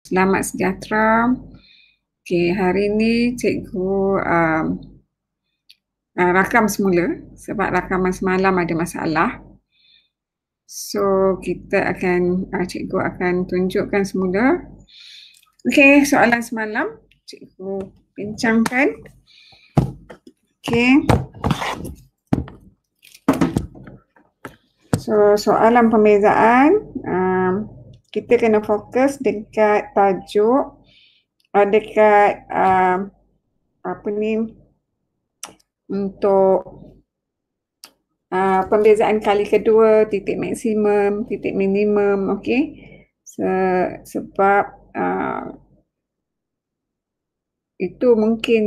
Selamat sejahtera. Okey, hari ini cikgu rakam semula sebab rakaman semalam ada masalah. So, cikgu akan tunjukkan semula. Okey, soalan semalam cikgu bincangkan. Okey. So, soalan pembezaan, kita kena fokus dekat tajuk, dekat untuk pembezaan kali kedua, titik maksimum, titik minimum, okey. Sebab itu mungkin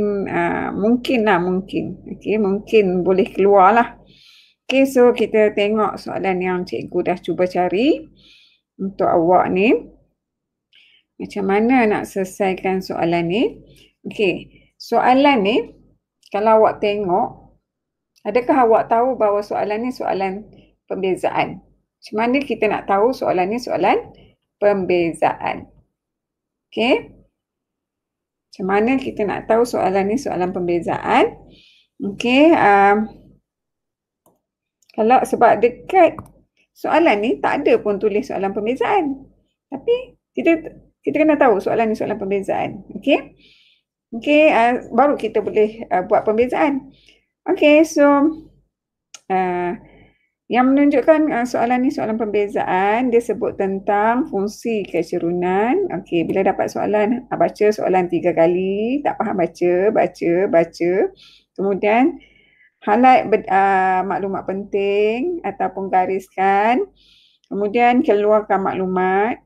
boleh keluar lah. Okey, so kita tengok soalan yang cikgu dah cuba cari untuk awak ni. Macam mana nak selesaikan soalan ni? Okey, soalan ni kalau awak tengok, adakah awak tahu bahawa soalan ni soalan pembezaan? Macam mana kita nak tahu soalan ni soalan pembezaan? Okey. Macam mana kita nak tahu soalan ni soalan pembezaan? Okey. Kalau sebab dekat soalan ni tak ada pun tulis soalan pembezaan. Tapi kita kena tahu soalan ni soalan pembezaan. Okey. Okey, baru kita boleh buat pembezaan. Okey, so yang menunjukkan soalan ni soalan pembezaan, dia sebut tentang fungsi kecerunan. Okey, bila dapat soalan, baca soalan 3 kali, tak faham baca. Kemudian highlight maklumat penting ataupun gariskan. Kemudian keluarkan maklumat.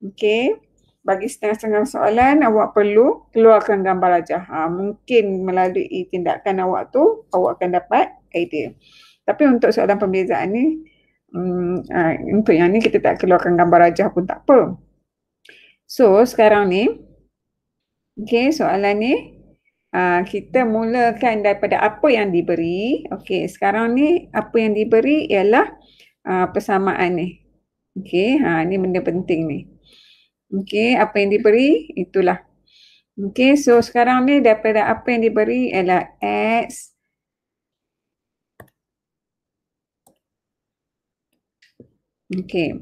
Okey. Bagi setengah-setengah soalan, awak perlu keluarkan gambar rajah. Mungkin melalui tindakan awak tu, awak akan dapat idea. Tapi untuk soalan pembezaan ni, untuk yang ni kita tak keluarkan gambar rajah pun tak apa. So, sekarang ni, okey, soalan ni, kita mulakan daripada apa yang diberi. Okey, sekarang ni apa yang diberi ialah persamaan ni. Okey, ni benda penting ni. Okey, apa yang diberi itulah. Okey, so sekarang ni daripada apa yang diberi ialah X. Okey.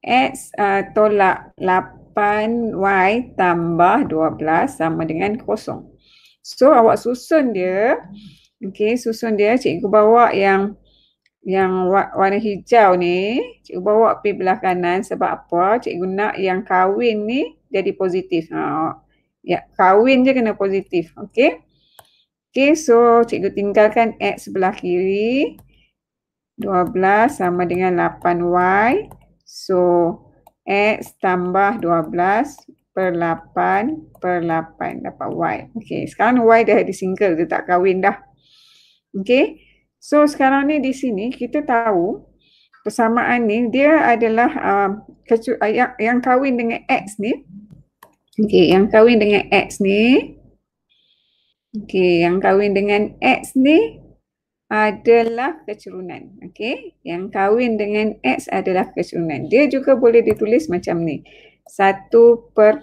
X tolak 8Y tambah 12 sama dengan 0. So, awak susun dia. Okey, susun dia. Cikgu bawa yang warna hijau ni. Cikgu bawa pergi belah kanan. Sebab apa? Cikgu nak yang kahwin ni jadi positif. Ya, kahwin je kena positif. Okey. Okey, so cikgu tinggalkan X sebelah kiri. 12 sama dengan 8Y. So, X tambah 12 per 8 per 8 dapat Y. Okey, sekarang Y dah disingkir, dia tak kahwin dah. Okey, so sekarang ni di sini kita tahu persamaan ni dia adalah yang kahwin dengan X ni. Okey, yang kahwin dengan X ni. Okey, yang kahwin dengan X ni adalah kecerunan. Okey, yang kahwin dengan X adalah kecerunan. Dia juga boleh ditulis macam ni. 1 per,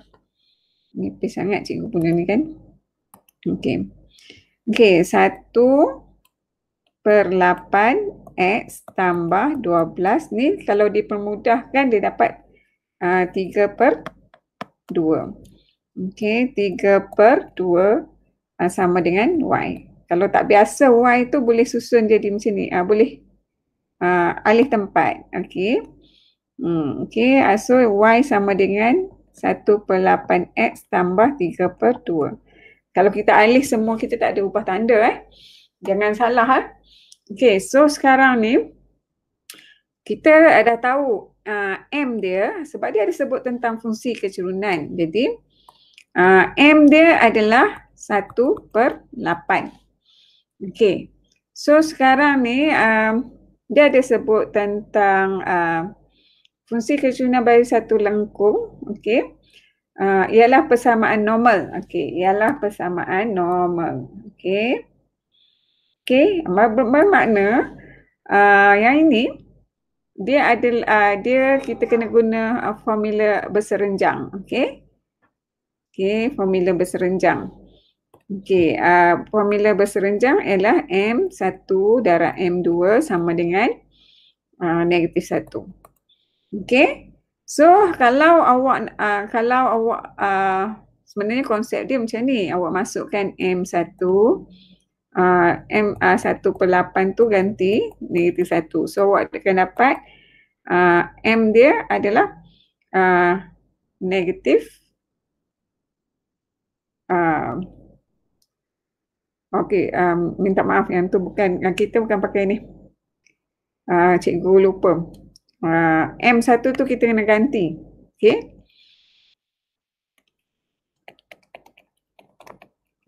nipis sangat cikgu punya ni kan. Okey. Okey, 1 per 8 X tambah 12 ni kalau dipermudahkan dia dapat 3 per 2. Okey, 3 per 2 sama dengan Y. Kalau tak biasa Y tu boleh susun jadi macam ni. Boleh alih tempat. Okey. Okey, so Y sama dengan 1 per 8X tambah 3 per 2. Kalau kita alih semua, kita tak ada ubah tanda. Jangan salah. Okey, so sekarang ni, kita dah tahu M dia, sebab dia ada sebut tentang fungsi kecerunan. Jadi, M dia adalah 1 per 8. Okey, so sekarang ni dia ada sebut tentang fungsi kecerunan bagi satu lengkung. Okey, ialah persamaan normal. Okey, ialah persamaan normal. Okey, okey, bermakna yang ini dia adalah dia kita kena guna formula berserenjang. Okey, Okey, formula berserenjang. Okey, formula berserenjang ialah M1 darab M2 sama dengan negatif 1. Okey. So kalau awak sebenarnya konsep dia macam ni, awak masukkan M1 M1/8 tu ganti negatif 1. So awak akan dapat M dia adalah negatif okey, minta maaf yang tu bukan, kita bukan pakai ni. Cikgu lupa. M1 tu kita kena ganti. Okey.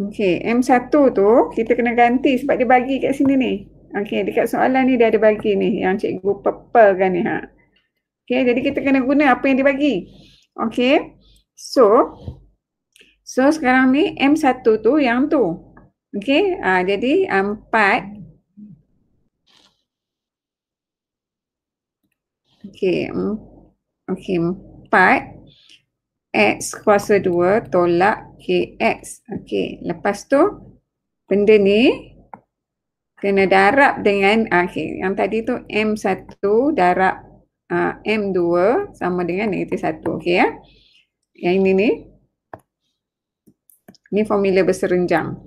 Okey, M1 tu kita kena ganti sebab dia bagi kat sini ni. Okey, dekat soalan ni dia ada bagi ni yang cikgu purplekan ni. Okey, jadi kita kena guna apa yang dia bagi. Okey. So sekarang ni M1 tu yang tu. Okey, jadi 4. Okey, 4 X kuasa 2 tolak KX. Okey, lepas tu benda ni kena darab dengan, okey, yang tadi tu M1 darab M2 sama dengan negatif 1. Okey ya. Yang ini ni formula berserenjang.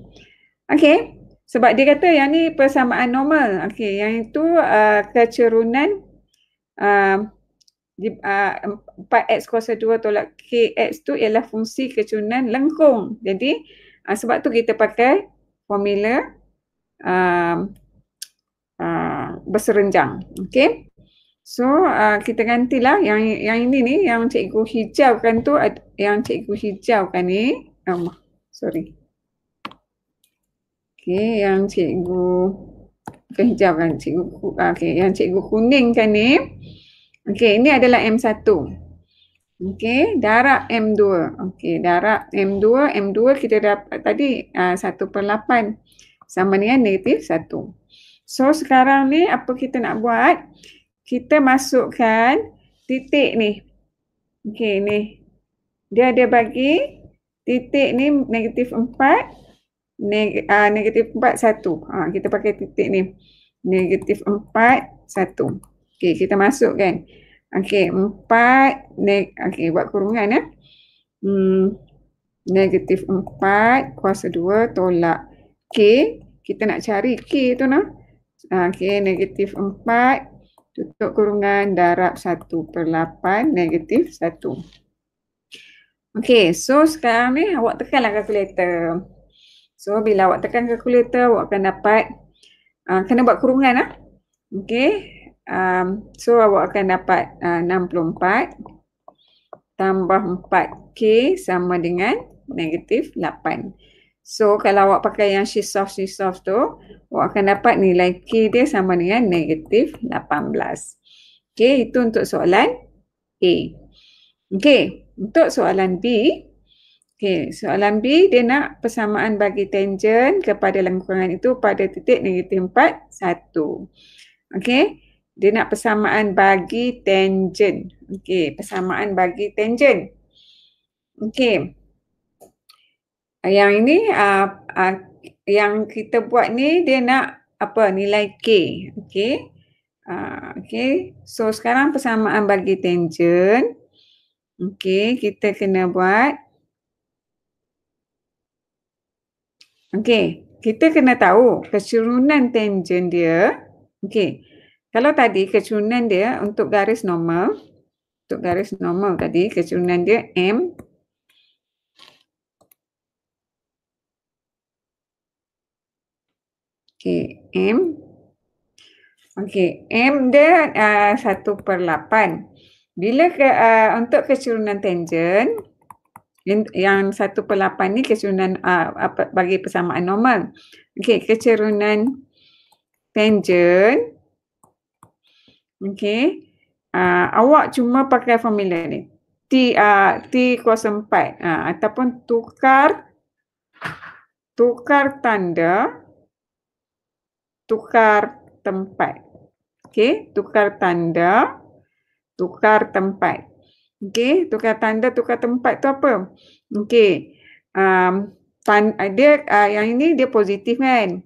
Okey, sebab dia kata yang ni persamaan normal. Okey, yang itu kecerunan 4x kuasa 2 tolak kx tu ialah fungsi kecerunan lengkung. Jadi sebab tu kita pakai formula berserenjang. Okey. So kita gantilah yang ini ni, yang cikgu hijaukan tu, yang cikgu hijaukan ni, sorry. Okey, yang cikgu hijaukan, yang cikgu kuningkan ni. Okey, ini adalah M1. Okey, darab M2. Okey, darab M2. M2 kita dapat tadi 1/8 sama dengan negatif 1. So sekarang ni apa kita nak buat? Kita masukkan titik ni. Okey, ni. Dia ada bagi titik ni negatif 4, negatif 4, 1. Kita pakai titik ni. Negatif 4, 1. Okey, kita masukkan. Okey, 4, okey, buat kurungan ya. Negatif 4 kuasa 2 tolak K. Kita nak cari K tu nah. Okey, negatif 4 tutup kurungan darab 1/8 negatif 1. Okey, so sekarang ni awak tekanlah kalkulator. So bila awak tekan kalkulator, awak akan dapat, kena buat kurungan lah. Okey. So awak akan dapat 64 tambah 4K sama dengan negatif 8. So kalau awak pakai yang sheet soft tu, awak akan dapat nilai K dia sama dengan negatif 18. Okey, itu untuk soalan A. Okey, untuk soalan B. Okey, soalan B dia nak persamaan bagi tangent kepada lengkungan itu pada titik negatif 4, 1. Okey, dia nak persamaan bagi tangent. Okey, persamaan bagi tangent. Okey. Yang ini yang kita buat ni dia nak apa? Nilai K. Okey. Okey. So sekarang persamaan bagi tangent. Okey, kita kena buat. Okey, kita kena tahu kecerunan tangent dia. Okey. Kalau tadi kecerunan dia untuk garis normal. Untuk garis normal tadi kecerunan dia M. Okey, M. Okey, M dia 1/8. Bila untuk kecerunan tangent, yang 1/8 ni kecerunan bagi persamaan normal. Okey, kecerunan tangent. Okey, awak cuma pakai formula ni. T kuasa 4 ataupun tukar tanda, tukar tempat. Okey, tukar tanda, tukar tempat. Okey, tukar tanda, tukar tempat tu apa? Okey, yang ini dia positif kan?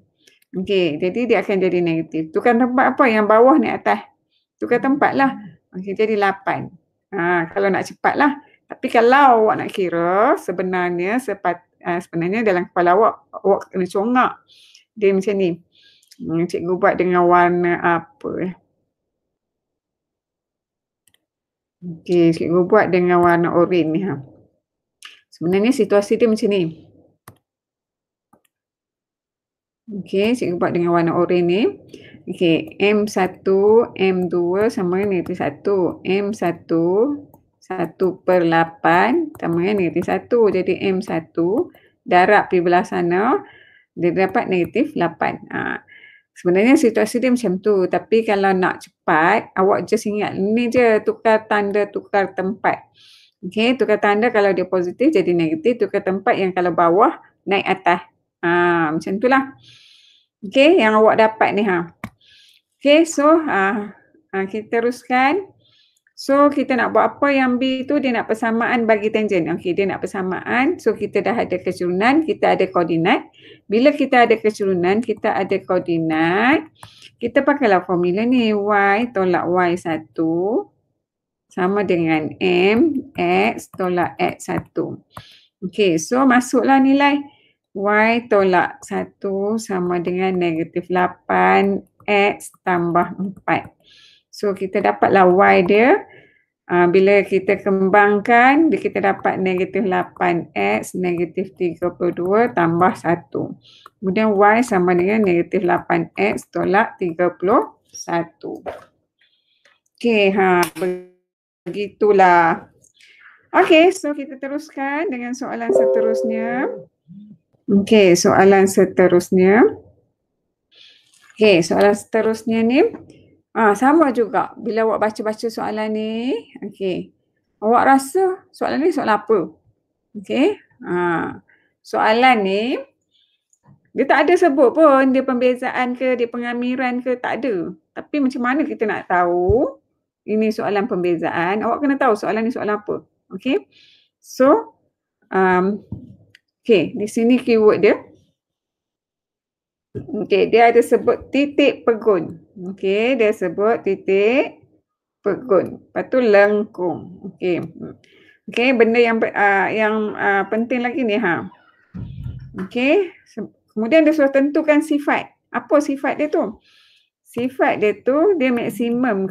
Okey, jadi dia akan jadi negatif. Tukar tempat apa? Yang bawah ni atas. Tukar tempat lah. Okey, jadi 8. Kalau nak cepat lah. Tapi kalau awak nak kira, sebenarnya dalam kepala awak kena congak. Dia macam ni. Cikgu buat dengan warna apa? Okey, cikgu buat dengan warna oren ni. Sebenarnya situasi dia macam ni. Okey, cikgu buat dengan warna oren ni. Okey, M1, M2 sama dengan negatif 1. M1, 1/8 sama dengan negatif 1. Jadi M1, darab pergi belah sana, dia dapat negatif 8. Sebenarnya situasi dia macam tu. Tapi kalau nak cepat, awak just ingat ni je, tukar tanda, tukar tempat. Okey, tukar tanda kalau dia positif jadi negatif, tukar tempat yang kalau bawah naik atas. Macam tu lah. Okey, yang awak dapat ni. Okey, so kita teruskan. So, kita nak buat apa yang B tu, dia nak persamaan bagi tangent. Okey, dia nak persamaan. So, kita dah ada kecurunan, kita ada koordinat. Bila kita ada kecurunan, kita ada koordinat. Kita pakailah formula ni. Y tolak Y1 sama dengan M X tolak X1. Okey, so masuklah nilai. Y tolak 1 sama dengan negatif 8 X tambah 4. So, kita dapatlah Y dia. Bila kita kembangkan, kita dapat negatif 8X, negatif 32 tambah 1. Kemudian Y sama dengan negatif 8X tolak 31. Okey, begitulah. Okey, so kita teruskan dengan soalan seterusnya. Okey, soalan seterusnya. Okey, soalan seterusnya ni sama juga. Bila awak baca-baca soalan ni, okey, awak rasa soalan ni soalan apa? Okey, soalan ni dia tak ada sebut pun dia pembezaan ke, dia pengamiran ke, tak ada. Tapi macam mana kita nak tahu ini soalan pembezaan? Awak kena tahu soalan ni soalan apa. Okey, so okey, di sini keyword dia. Okey, dia ada sebut titik pegun. Okey, dia sebut titik pegun. Lepas tu lengkung. Okey. Okey, benda yang penting lagi ni Okey. Kemudian dia suruh tentukan sifat. Apa sifat dia tu? Sifat dia tu dia maksimum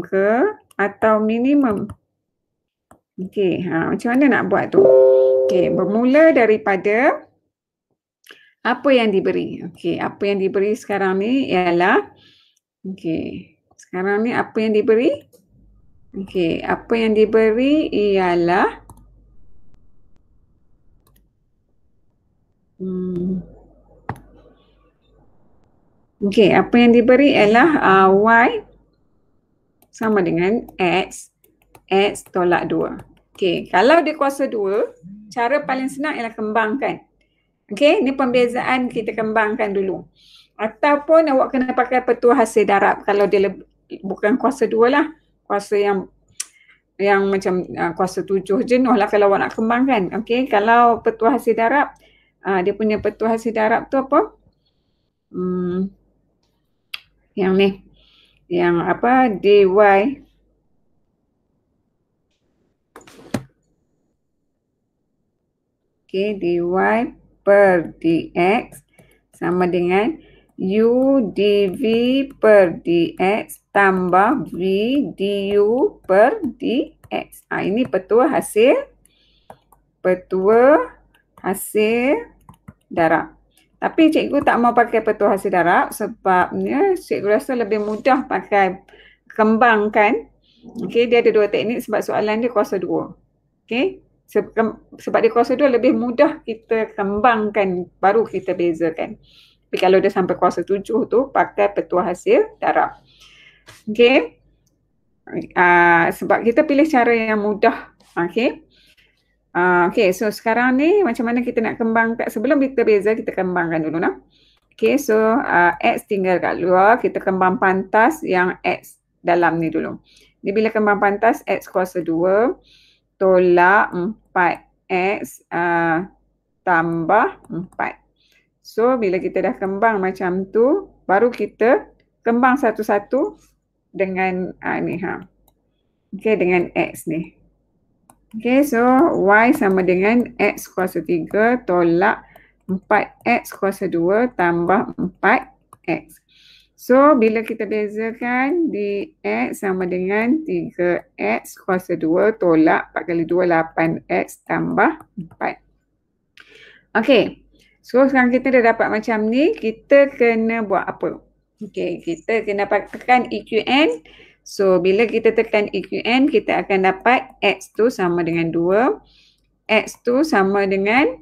ke atau minimum? Okey, macam mana nak buat tu? Okey, bermula daripada apa yang diberi. Okey, apa yang diberi sekarang ni ialah sekarang ni apa yang diberi? Okey, apa yang diberi ialah apa yang diberi ialah Y sama dengan X tolak 2. Okey, kalau dia kuasa 2, cara paling senang ialah kembangkan. Okey, ni pembezaan kita kembangkan dulu. Ataupun awak kena pakai petua hasil darab kalau dia bukan kuasa 2 lah. Kuasa yang macam kuasa 7 jenuh lah kalau awak nak kembangkan. Okey, kalau petua hasil darab, dia punya petua hasil darab tu apa? Yang ni. Yang apa? dy. Okey, dy per dx sama dengan u dv per dx tambah v du per dx. Ini petua hasil darab. Tapi cikgu tak mau pakai petua hasil darab sebabnya cikgu rasa lebih mudah pakai kembangkan. Okey, dia ada dua teknik sebab soalan dia kuasa 2. Okey. Sebab dia kuasa 2 lebih mudah kita kembangkan baru kita bezakan. Tapi kalau dia sampai kuasa 7 tu pakai petua hasil darab. Okey. Sebab kita pilih cara yang mudah. Okey. Okey, so sekarang ni macam mana kita nak kembangkan? Sebelum kita beza, kita kembangkan dulu nah. Okey, so X tinggal kat luar, kita kembang pantas yang X dalam ni dulu. Dia bila kembang pantas X kuasa 2 tolak 4X tambah 4. So, bila kita dah kembang macam tu, baru kita kembang satu-satu dengan ni Okay, dengan X ni. Okay, so Y sama dengan X kuasa 3 tolak 4X kuasa 2 tambah 4X. So, bila kita bezakan di X sama dengan 3X kuasa 2 tolak 4 kali 2, 8X tambah 4. Okay, so sekarang kita dah dapat macam ni, kita kena buat apa? Okay, kita kena tekan EQN. So, bila kita tekan EQN, kita akan dapat X tu sama dengan 2. X tu sama dengan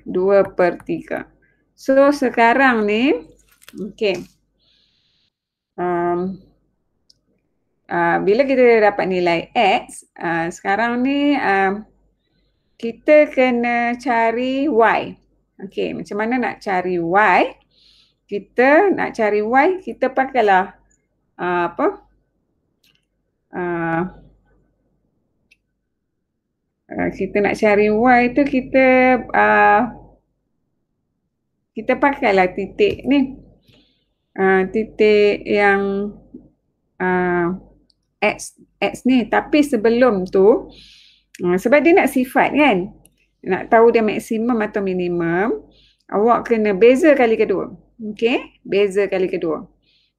2/3. So, sekarang ni, okay. Bila kita dapat nilai X, sekarang ni kita kena cari Y. Okay, macam mana nak cari Y? Kita nak cari Y, kita pakailah kita nak cari Y tu kita pakailah titik ni. Titik yang X ni. Tapi sebelum tu, sebab dia nak sifat kan, nak tahu dia maksimum atau minimum, awak kena beza kali kedua. Okay, beza kali kedua.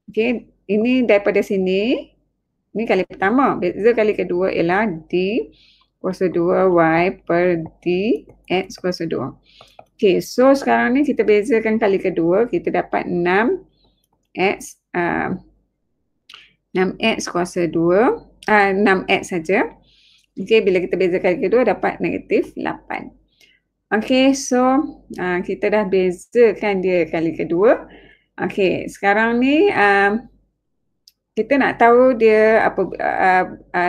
Okay, ini daripada sini, ini kali pertama. Beza kali kedua ialah D kuasa 2 Y per D X kuasa 2. Okay, so sekarang ni kita bezakan kali kedua, kita dapat 6X kuasa 2, 6X saja. Okay, bila kita beza kali kedua dapat negatif 8. Okay, so kita dah bezakan dia kali kedua. Okay, sekarang ni kita nak tahu dia apa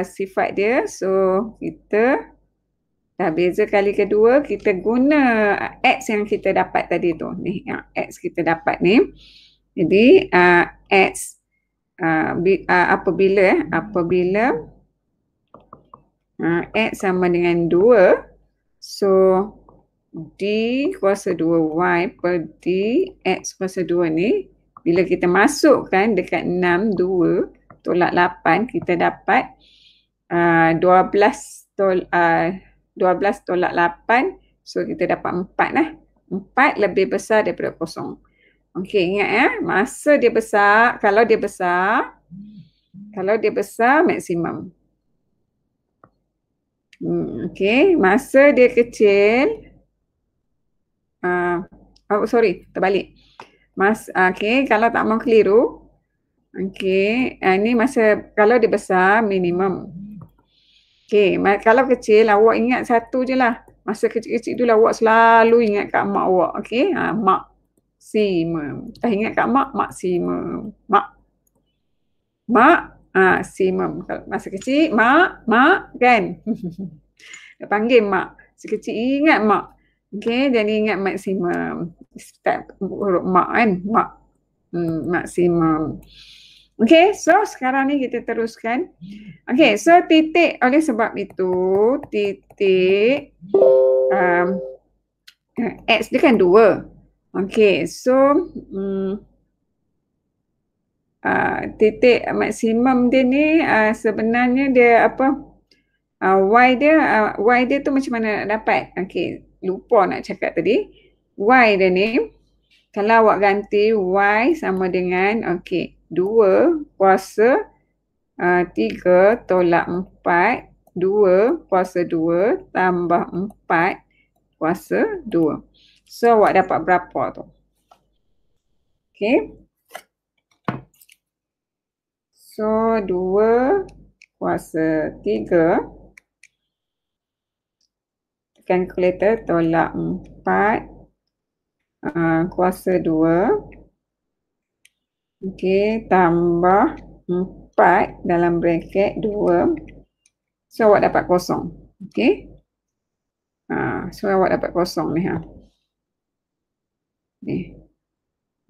sifat dia. So, kita dah beza kali kedua, kita guna X yang kita dapat tadi tu. Ni, X kita dapat ni. Jadi, X apabila X sama dengan 2, so D kuasa 2Y per D X kuasa 2 ni, bila kita masukkan dekat 6, 2 tolak 8, kita dapat 12 tolak 8, so kita dapat 4 lah. 4 lebih besar daripada kosong. Okey, ingat masa dia besar, kalau dia besar maksimum. Okey, masa dia kecil, terbalik. Okey, kalau tak mau keliru, okey, ini masa kalau dia besar minimum. Okey, kalau kecil awak ingat satu je lah. Masa kecil-kecil dulu awak selalu ingat kat mak awak. Okey, maksimum. Tak ingat kat mak, maksimum. Maksimum. Masa kecil, mak kan? Dia panggil mak. Sekecil ingat mak. Okey, jadi ingat maksimum. Start huruf mak kan? Mak. Maksimum. Okey, so sekarang ni kita teruskan. Okey, so titik, oleh sebab itu, titik X dia kan 2. Okey, so titik maksimum dia ni sebenarnya dia apa? Y dia tu macam mana nak dapat? Okey, lupa nak cakap tadi. Y dia ni, kalau awak ganti Y sama dengan 2 kuasa 3 tolak 4, 2 kuasa 2 tambah 4 kuasa 2. So, awak dapat berapa tu? Okey. So, 2 kuasa 3 kalkulator tolak 4 kuasa 2. Okey, tambah 4 dalam bracket 2. So, awak dapat kosong. Okey. So, awak dapat kosong ni. Ni.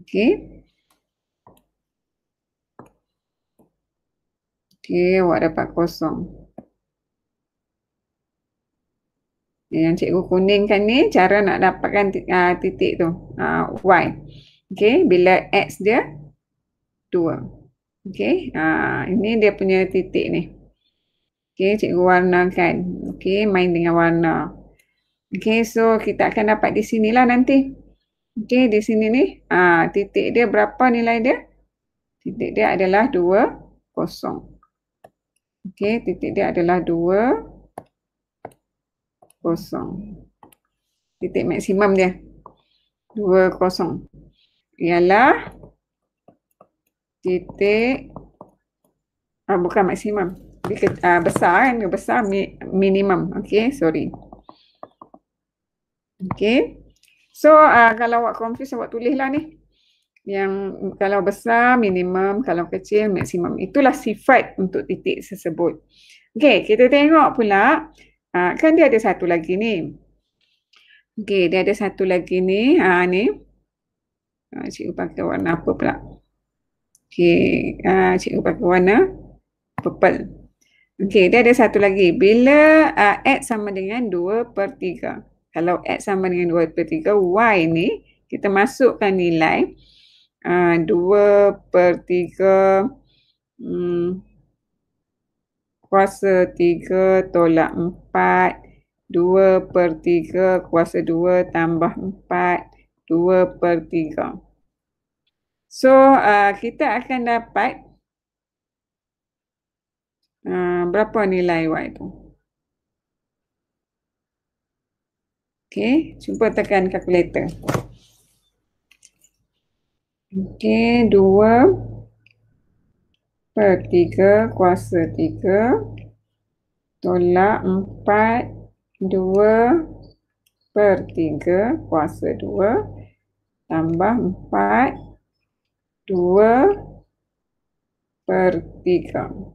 Okey. Okey, awak dapat kosong. Yang cikgu kuningkan ni cara nak dapatkan titik tu, Y. Okey, bila X dia 2. Okey, ini dia punya titik ni. Okey, cikgu warnakan. Okey, main dengan warna. Okey, so kita akan dapat di sinilah nanti. Okey, di sini ni, titik dia berapa nilai dia? Titik dia adalah 2, 0. Okey, titik dia adalah 2, 0. Titik maksimum dia 2, 0. Ialah titik bukan maksimum. Besar kan? Besar minimum. Okey, sorry. Okey. So, kalau awak confuse, awak tulislah ni. Yang kalau besar minimum, kalau kecil maksimum. Itulah sifat untuk titik tersebut. Okey, kita tengok pula. Kan dia ada satu lagi ni. Okey, dia ada satu lagi ni. Ni. Cikgu pakai warna apa pula? Okey, cikgu pakai warna purple. Okey, dia ada satu lagi. Bila X sama dengan 2/3. Kalau X sama dengan 2/3, Y ni kita masukkan nilai 2/3 kuasa 3 tolak 4. 2/3 kuasa 2 tambah 4. 2/3. So, kita akan dapat berapa nilai Y tu? Okey, cuba tekan kalkulator. Okey, 2/3 kuasa 3 tolak 4. 2/3 kuasa 2 tambah 4. 2/3.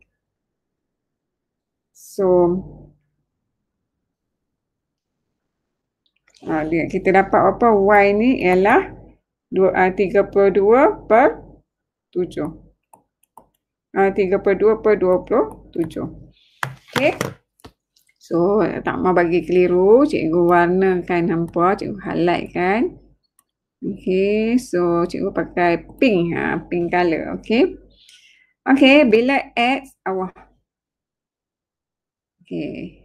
So, kita dapat apa? Y ni ialah 32/7. 32/27. Okey. So, tak mau bagi keliru, cikgu warnakan hampa, cikgu highlight kan. Okey, so cikgu pakai pink, pink color, okey. Okey, bila X awak. Okey.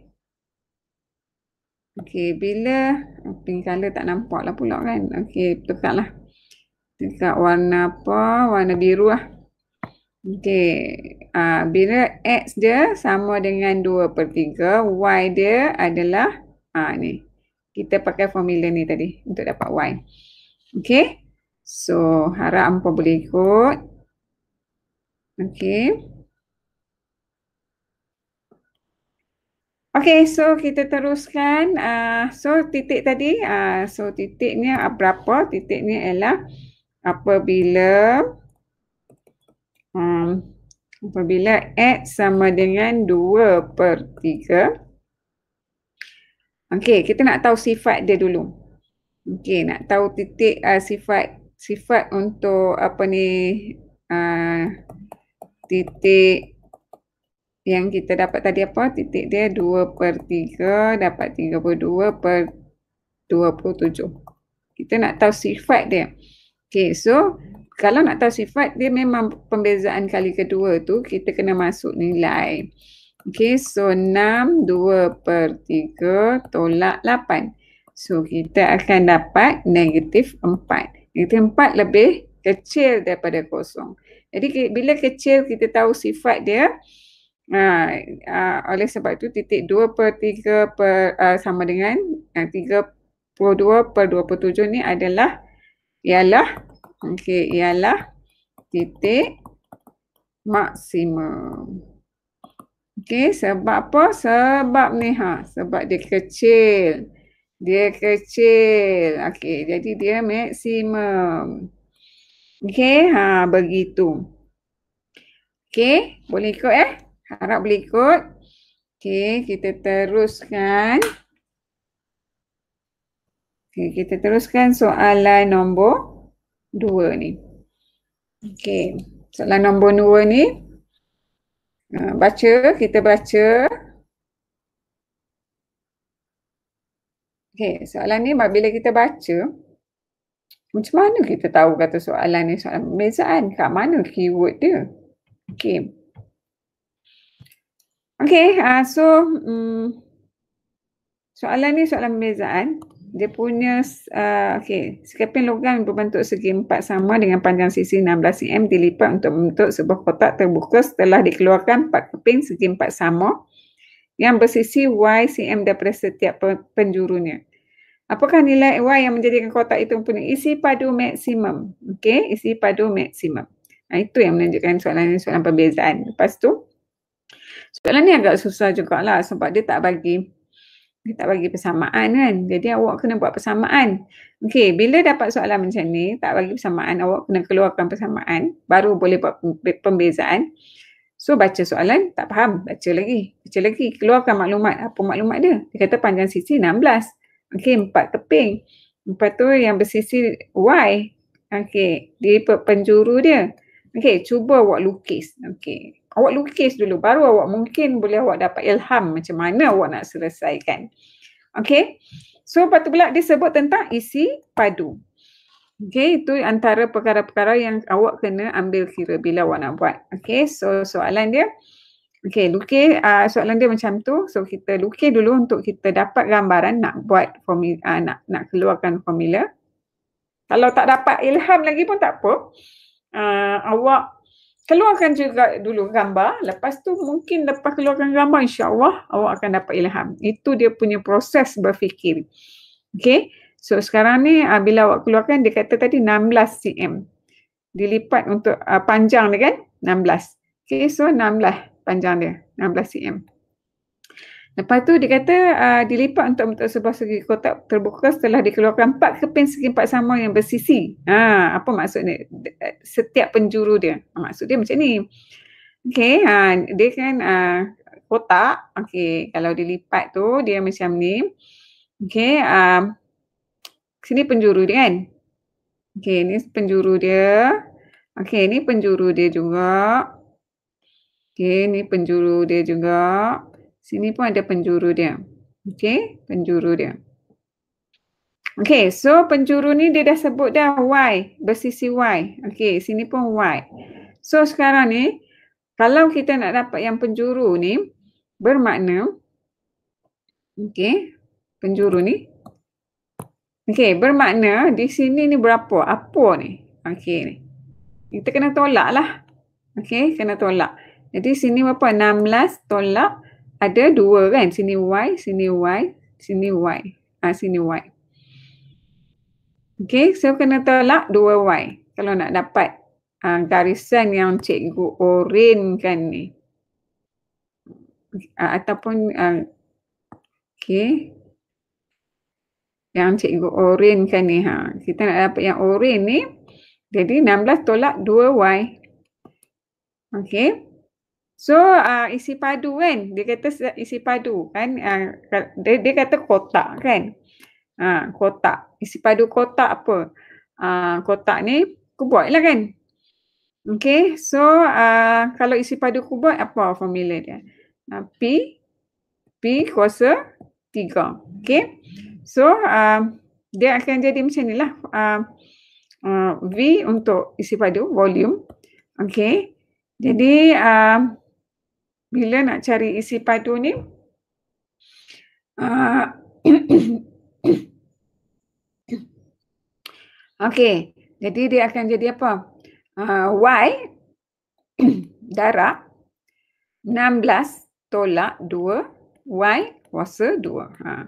Okey, bila pink color tak nampak lah pula kan. Okey, tekanlah. Dekat warna apa? Warna biru lah. Okey, bila X dia sama dengan 2/3, Y dia adalah ni. Kita pakai formula ni tadi untuk dapat Y. Okey, so harap hampa boleh ikut. Okey. Okey, so kita teruskan. So titik tadi, so titiknya berapa? Titiknya ialah apabila X sama dengan 2/3. Okey, kita nak tahu sifat dia dulu. Okey, nak tahu titik sifat untuk apa ni, titik yang kita dapat tadi apa? Titik dia 2/3 dapat 32/27. Kita nak tahu sifat dia. Okey, so kalau nak tahu sifat dia, memang pembezaan kali kedua tu kita kena masuk nilai. Okey, so 6 2/3 tolak 8. So kita akan dapat -4. -4 lebih kecil daripada kosong. Jadi bila kecil kita tahu sifat dia. Oleh sebab itu titik 2/3 sama dengan 32/27 ni ialah titik maksimum. Okey, sebab apa? Sebab ni sebab dia kecil. Okey, jadi dia maksimum. Okey, begitu. Okey, boleh ikut Harap boleh ikut. Okey, kita teruskan. Okey, kita teruskan soalan nombor 2 ni. Okey, soalan nombor 2 ni. Baca, kita baca. Okey, soalan ni bila kita baca, macam mana kita tahu kata soalan ni soalan pembezaan? Kat mana keyword dia? Okey. Okey, soalan ni soalan pembezaan. Dia punya, sekeping logam berbentuk segi empat sama dengan panjang sisi 16 cm dilipat untuk membentuk sebuah kotak terbuka setelah dikeluarkan 4 keping segi empat sama yang bersisi Y cm daripada setiap penjurunya. Apakah nilai Y yang menjadikan kotak itu mempunyai isi padu maksimum? Okey, isi padu maksimum. Itu yang menunjukkan soalan ini soalan pembezaan. Lepas tu, soalan ni agak susah jugalah sebab dia tak bagi persamaan kan. Jadi awak kena buat persamaan. Okey, bila dapat soalan macam ni, tak bagi persamaan, awak kena keluarkan persamaan, baru boleh buat pembezaan. So baca soalan, tak faham, baca lagi, keluarkan maklumat. Apa maklumat dia? Dia kata panjang sisi 16. Okey, 4 keping. Lepas tu yang bersisi Y. Okey, di penjuru dia. Okey, cuba awak lukis. Okey, awak lukis dulu, baru awak mungkin boleh awak dapat ilham macam mana awak nak selesaikan. Okey, so lepas tu pula dia sebut tentang isi padu. Okey, itu antara perkara-perkara yang awak kena ambil kira bila awak nak buat. Okey, so soalan dia, okey, lukis, soalan dia macam tu. So kita lukis dulu untuk kita dapat gambaran nak buat formula, nak keluarkan formula. Kalau tak dapat ilham lagi pun tak apa. Awak keluarkan juga dulu gambar. Lepas tu mungkin lepas keluarkan gambar, insya-Allah awak akan dapat ilham. Itu dia punya proses berfikir. Okey. So sekarang ni bila awak keluarkan, dia kata tadi 16 cm. Dilipat untuk panjang dia kan 16. Okey, so 16 panjang dia, 16 cm. Lepas tu dia kata dilipat untuk membentuk sebuah segi kotak terbuka setelah dikeluarkan 4 keping segi 4 sama yang bersisi. Apa maksudnya? Setiap penjuru dia. Maksud dia macam ni. Okey, dia kan kotak. Okey, kalau dilipat tu dia macam ni. Okey, sini penjuru dia kan. Okey, ni penjuru dia. Okey, ni penjuru dia juga. Okey, ni penjuru dia juga. Sini pun ada penjuru dia. Okey, penjuru dia. Okey, so penjuru ni dia dah sebut dah Y, bersisi Y. Okey, sini pun Y. So sekarang ni, kalau kita nak dapat yang penjuru ni, bermakna, okey, penjuru ni. Okey, bermakna di sini ni berapa? Apa ni? Okey ni. Kita kena tolak lah. Okey, kena tolak. Jadi sini berapa? 16 tolak. Ada 2 kan? Sini Y, sini Y, sini Y. Sini Y. Okey, so kena tolak 2Y. Kalau nak dapat garisan yang cikgu orenkan ni. Ataupun, okey. Yang cikgu orenkan ni. Kita nak dapat yang oren ni. Jadi 16 tolak 2Y. Okey. So isi padu kan, dia kata isi padu kan, dia kata kotak kan, kotak, isi padu kotak apa, kotak ni kubot lah kan. Okay, so kalau isi padu kubot apa formula dia, P kuasa 3. Okay, so dia akan jadi macam ni lah, V untuk isi padu, volume. Okay, jadi bila nak cari isi padu ni, okey, jadi dia akan jadi apa? Y darab 16 tolak 2 Y kuasa 2.